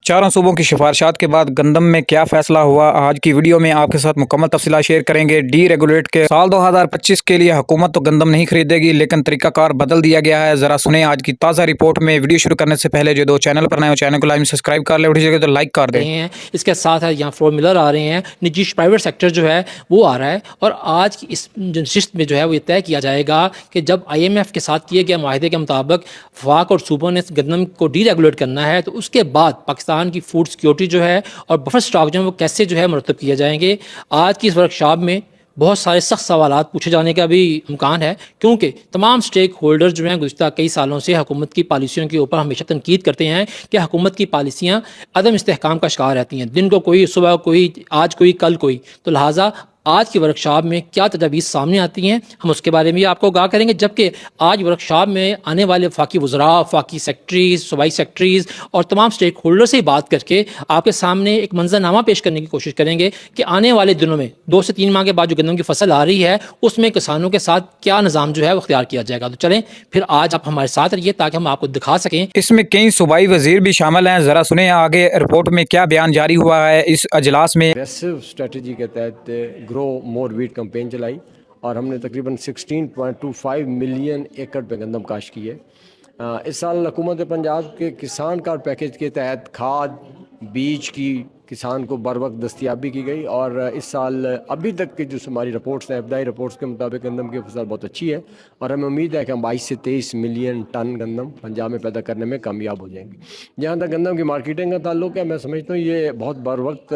चारों सूबों की सिफारिशात के बाद गंदम में क्या फैसला हुआ, आज की वीडियो में आपके साथ मुकम्मल तफसीलात शेयर करेंगे। डी रेगुलेट के साल 2025 के लिए हुकूमत तो गंदम नहीं खरीदेगी, लेकिन तरीकाकार बदल दिया गया है। जरा सुने आज की ताज़ा रिपोर्ट में। वीडियो शुरू करने से पहले जो दो चैनल पर नए हो चैनल को लाइक सब्सक्राइब कर ले, उठी जगह तो लाइक कर दें। हैं इसके साथ है यहाँ फॉर्मूलर आ रहे हैं, निजी प्राइवेट सेक्टर जो है वो आ रहा है। और आज की इस नशिस्त में जो है वो ये तय किया जाएगा कि जब IMF के साथ किए गए माहिदे के मुताबिक वफाक और सूबों ने गंदम को डी रेगुलेट करना है, तो उसके बाद पाकिस्तान की फूड सिक्योरिटी जो है और बफर स्टॉक जो है वो कैसे जो है मुरतब किए जाएंगे। आज की इस वर्कशॉप में बहुत सारे सख्त सवालात पूछे जाने का भी इम्कान है, क्योंकि तमाम स्टेक होल्डर जो हैं गुज़श्ता कई सालों से हुकूमत की पॉलिसियों के ऊपर हमेशा तनकीद करते हैं कि हुकूमत की पॉलिसियाँ अदम इस्तेहकाम का शिकार रहती हैं। दिन को कोई, सुबह कोई, आज कोई, कल कोई। तो लिहाजा आज की वर्कशॉप में क्या तजावीज़ सामने आती हैं, हम उसके बारे में आपको आगाह करेंगे। जबकि आज वर्कशॉप में आने वाले वफाकी वज़रा, वफाकी सेक्रेटरीज़, सूबाई सेक्रेटरीज़ और तमाम स्टेक होल्डर से बात करके आपके सामने एक मंजरनामा पेश करने की कोशिश करेंगे कि आने वाले दिनों में 2 से 3 माह के बाद जो गंदम की फसल आ रही है उसमें किसानों के साथ क्या निज़ाम जो है वो अख्तियार किया जाएगा। तो चलें फिर आज आप हमारे साथ रहिए ताकि हम आपको दिखा सकें। इसमें कई सूबाई वजीर भी शामिल हैं। जरा सुने आगे रिपोर्ट में क्या बयान जारी हुआ है इस अजलास में। एग्रेसिव स्ट्रेटजी के तहत ग्रो मोर वीट कैंपेन चलाई और हमने तकरीबन 16.25 मिलियन एकड़ पे गंदम काश्त की है। इस साल हुकूमत पंजाब के किसान कार्ड पैकेज के तहत खाद बीज की किसान को बर वक्त दस्तियाबी की गई और इस साल अभी तक की जो हमारी रिपोर्ट्स हैं, इब्तदाई रिपोर्ट्स के मुताबिक गंदम की फसल बहुत अच्छी है और हमें उम्मीद है कि हम 22 से 23 मिलियन टन गंदम पंजाब में पैदा करने में कामयाब हो जाएंगे। जहाँ तक गंदम की मार्केटिंग का ताल्लुक है, मैं समझता हूँ ये बहुत बर वक्त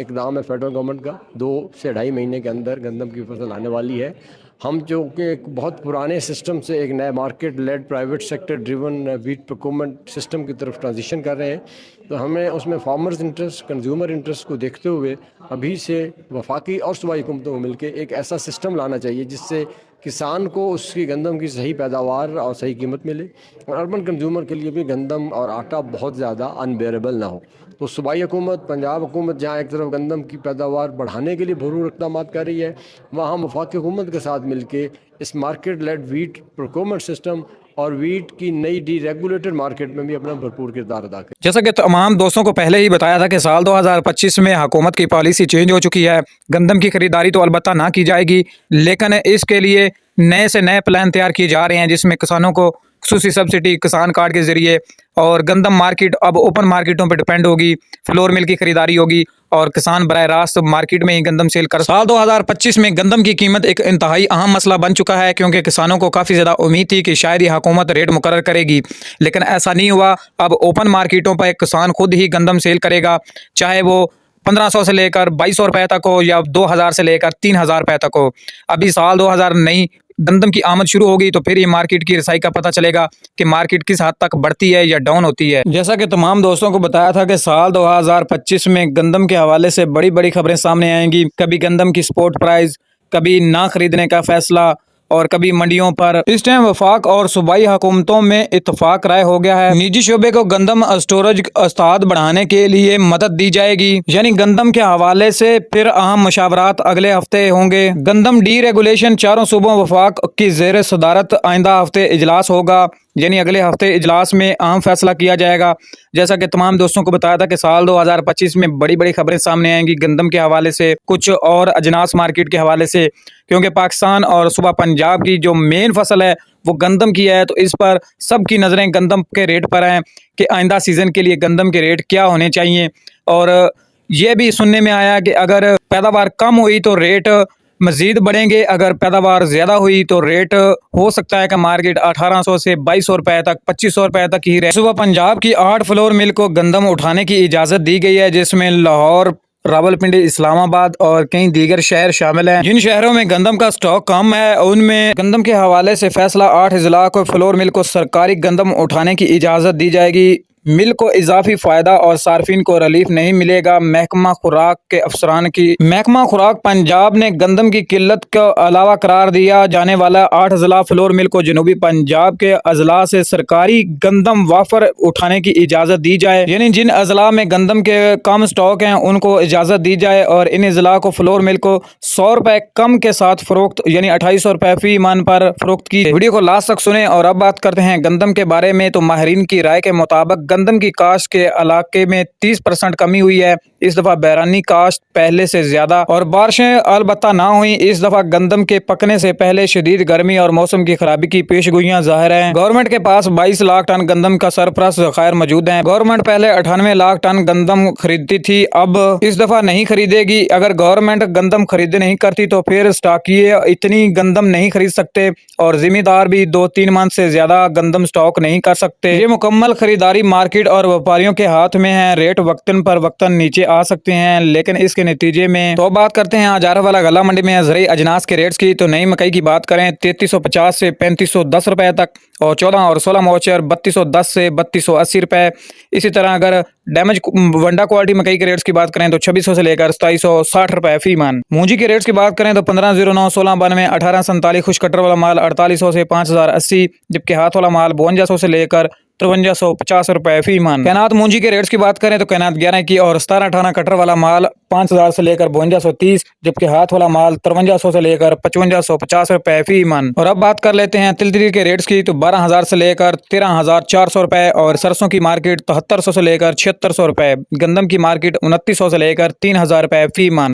इकदाम है फेडरल गवर्नमेंट का। 2 से ढाई महीने के अंदर गंदम की फसल आने वाली है। हम जो कि एक बहुत पुराने सिस्टम से एक नए market led private sector driven wheat procurement system की तरफ ट्रांजिशन कर रहे हैं, तो हमें उसमें फार्मर्स इंटरेस्ट, कंज्यूमर इंटरेस्ट को देखते हुए अभी से वफाकी और सूबाई हुकूमतों को मिलकर एक ऐसा सिस्टम लाना चाहिए जिससे किसान को उसकी गंदम की सही पैदावार और सही कीमत मिले और अर्बन कंज्यूमर के लिए भी गंदम और आटा बहुत ज़्यादा अनबेरेबल ना हो। तो सूबाई हुकूमत, पंजाब हुकूमत जहाँ एक तरफ गंदम की पैदावार बढ़ाने के लिए भरपूर इक़दाम कर रही है, वहाँ वफाकी हुकूमत के साथ मिलके इस market led wheat procurement system और वीट की नई डी रेगुलेटेड मार्केट में भी अपना भरपूर किरदार अदा करें। जैसा कि तमाम दोस्तों को पहले ही बताया था कि साल 2025 में हुकूमत की पॉलिसी चेंज हो चुकी है। गंदम की खरीदारी तो अलबत्ता ना की जाएगी, लेकिन इसके लिए नए से नए प्लान तैयार किए जा रहे हैं, जिसमें किसानों को खुसूसी सब्सिडी किसान कार्ड के जरिए और गंदम मार्केट अब ओपन मार्केटों पर डिपेंड होगी, फ्लोर मिल की खरीदारी होगी और किसान बराह रास्त मार्केट में ही गंदम सेल कर। साल 2025 में गंदम की कीमत एक इंतहाई अहम मसला बन चुका है, क्योंकि किसानों को काफ़ी ज़्यादा उम्मीद थी कि शायद ये हुकूमत रेट मुकर्रर करेगी, लेकिन ऐसा नहीं हुआ। अब ओपन मार्केटों पर किसान खुद ही गंदम सेल करेगा, चाहे वो 1500 से लेकर 2200 रुपये तक हो या 2000 से लेकर 3000 रुपये तक हो। अभी साल 2000 नई गंदम की आमद शुरू होगी तो फिर ये मार्केट की रसाई का पता चलेगा कि मार्केट किस हद तक बढ़ती है या डाउन होती है। जैसा कि तमाम दोस्तों को बताया था कि साल 2025 में गंदम के हवाले से बड़ी बड़ी खबरें सामने आएंगी। कभी गंदम की स्पॉट प्राइस, कभी ना खरीदने का फैसला और कभी मंडियों पर। इस टाइम वफाक और सूबाई हुकूमतों में इत्तफाक राय हो गया है, निजी शोबे को गंदम स्टोरेज अस्ताद बढ़ाने के लिए मदद दी जाएगी। यानी गंदम के हवाले से फिर अहम मशावरात अगले हफ्ते होंगे। गंदम डी रेगुलेशन चारों सूबों वफाक की ज़ेर सदारत आइंदा हफ्ते इजलास होगा, यानी अगले हफ्ते इजलास में अहम फैसला किया जाएगा। जैसा कि तमाम दोस्तों को बताया था कि साल 2025 में बड़ी बड़ी खबरें सामने आएंगी गंदम के हवाले से, कुछ और अजनास मार्केट के हवाले से, क्योंकि पाकिस्तान और सूबा पंजाब की जो मेन फसल है वो गंदम की है। तो इस पर सबकी नज़रें गंदम के रेट पर हैं कि आइंदा सीज़न के लिए गंदम के रेट क्या होने चाहिए। और ये भी सुनने में आया कि अगर पैदावार कम हुई तो रेट मजीद बढ़ेंगे, अगर पैदावार ज़्यादा हुई तो रेट हो सकता है कि मार्केट 1800 से 2200 रुपये तक, 2500 रुपये तक ही रहे। सुबह पंजाब की 8 फ्लोर मिल को गंदम उठाने की इजाज़त दी गई है, जिसमें लाहौर, रावलपिंडी, इस्लामाबाद और कई दीगर शहर शामिल हैं। जिन शहरों में गंदम का स्टॉक कम है उनमें गंदम के हवाले से फैसला 8 अजला को फ्लोर मिल को सरकारी गंदम उठाने की इजाज़त दी जाएगी। मिल को इजाफी फ़ायदा और सार्फिन को रिलीफ नहीं मिलेगा। महकमा खुराक के अफसरान की महकमा खुराक पंजाब ने गंदम की किल्लत को अलावा करार दिया जाने वाला 8 अजला फ्लोर मिल को जनूबी पंजाब के अजला से सरकारी गंदम वाफर उठाने की इजाज़त दी जाए। यानी जिन अजला में गंदम के कम स्टॉक हैं उनको इजाज़त दी जाए और इन अजला को फ्लोर मिल को 100 रुपये कम के साथ फ़रोख्त यानी 2800 रुपये फ़ी मन पर फ़रोख्त की। वीडियो को लास्ट तक सुने और अब बात करते हैं गंदम के बारे में। तो माहिरीन की राय के मुताबिक गंदम की काश्त के इलाके में 30% कमी हुई है। इस दफा बैरानी काश्त पहले से ज्यादा और बारिशें अलबत्ता ना हुई। इस दफा गंदम के पकने से पहले शदीद गर्मी और मौसम की खराबी की पेशगोइयां जाहिर हैं। गवर्नमेंट के पास 22 लाख टन गंदम का सरप्लस ज़खायर मौजूद है। गवर्नमेंट पहले 98 लाख टन गंदम खरीदती थी, अब इस दफा नहीं खरीदेगी। अगर गवर्नमेंट गंदम खरीदे नहीं करती तो फिर स्टॉकिये इतनी गंदम नहीं खरीद सकते और जिम्मेदार भी 2-3 मंथ से ज्यादा गंदम स्टॉक नहीं कर सकते। ये मुकम्मल खरीदारी मार्केट और व्यापारियों के हाथ में है। रेट वक्तन पर वक्तन नीचे आ सकते हैं, लेकिन इसके नतीजे में तो बात करते हैं अजारावाला गला मंडी में ज़रूरी अजनास के रेट्स की। तो नई मकई की बात करें 3350 से 3510 रुपए तक और 14 और 16 मोचर 3210 से 3280 रुपए। इसी तरह अगर डैमेज वंडा क्वालिटी मकई के रेट्स की बात करें तो 2600 से लेकर 2760 रुपए फी मन। मूंजी के रेट्स की बात करें तो 1509 1692 1847 खुश कटर वाला माल 4800 से 5080, जबकि हाथ वाला माल 5200 से लेकर 5350 रुपए फी मन। कैनात मूंजी के रेट्स की बात करें तो कैनात 11 की और 17-18 कटर वाला माल 5000 से लेकर 5230, जबकि हाथ वाला माल 5300 से लेकर 5550 रुपए फी मन। और अब बात कर लेते हैं तिल के रेट्स की। तो 12000 से लेकर 13400 रुपए और सरसों की मार्केट 7300 से लेकर 7600 रुपए। गंदम की मार्केट 2900 से लेकर 3000 रुपए फी मन।